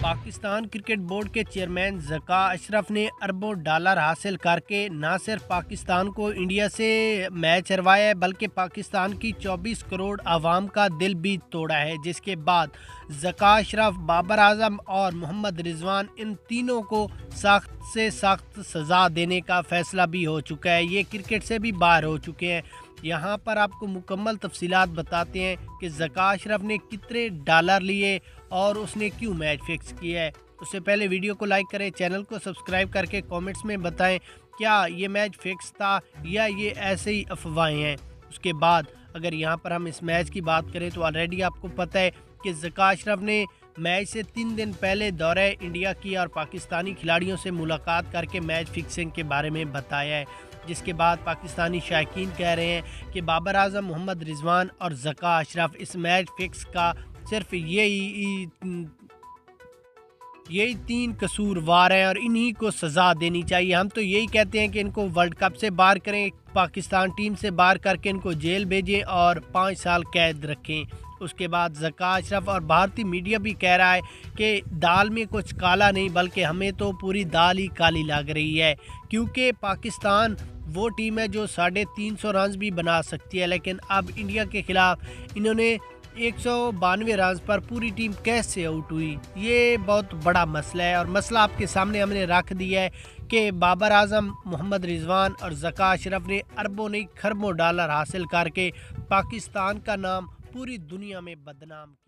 Pakistan cricket board کے chairman Zaka اشرف نے اربوں ڈالر حاصل کر کے نہ صرف پاکستان کو انڈیا سے میچ ہروایا ہے بلکہ پاکستان کی 24 کروڑ عوام کا دل بھی توڑا ہے، جس کے بعد ذکا اشرف، بابر اعظم اور محمد رضوان ان تینوں کو سخت سے سخت سزا دینے کا فیصلہ بھی ہو چکا ہے۔ یہ کرکٹ سے بھی باہر ہو چکے ہیں۔ یہاں پر آپ کو مکمل تفصیلات بتاتے ہیں کہ ذکا اشرف نے کتنے ڈالر لیے اور اس نے کیوں میچ فکس کیا ہے۔ اس سے پہلے ویڈیو کو لائک کریں، چینل کو سبسکرائب کر کے کامنٹس میں بتائیں کیا یہ میچ فکس تھا یا یہ ایسے ہی افواہیں ہیں۔ اس کے بعد اگر یہاں پر ہم اس میچ کی بات کریں تو آلریڈی آپ کو پتہ ہے کہ ذکا اشرف نے میچ سے 3 دن پہلے دورہ انڈیا کیا اور پاکستانی کھلاڑیوں سے ملاقات کر کے میچ فکسنگ کے بارے میں بتایا ہے، جس کے بعد پاکستانی شائقین کہہ رہے ہیں کہ بابر اعظم، محمد رضوان اور ذکا اشرف اس میچ فکس کا صرف یہی 3 قصوروار ہیں اور انہی کو سزا دینی چاہیے۔ ہم تو یہی کہتے ہیں کہ ان کو ورلڈ کپ سے باہر کریں، پاکستان ٹیم سے باہر کر کے ان کو جیل بھیجیں اور 5 سال قید رکھیں۔ اس کے بعد ذکا اشرف اور بھارتی میڈیا بھی کہہ رہا ہے کہ دال میں کچھ کالا نہیں بلکہ ہمیں تو پوری دال ہی کالی لگ رہی ہے، کیونکہ پاکستان وہ ٹیم ہے جو 350 رنز بھی بنا سکتی ہے، لیکن اب انڈیا کے خلاف انہوں نے 192 رنز پر پوری ٹیم کیسے آؤٹ ہوئی؟ یہ بہت بڑا مسئلہ ہے اور مسئلہ آپ کے سامنے ہم نے رکھ دیا ہے کہ بابر اعظم، محمد رضوان اور ذکا اشرف نے اربوں نہیں کھربوں ڈالر حاصل کر کے پاکستان کا نام پوری دنیا میں بدنام کیا۔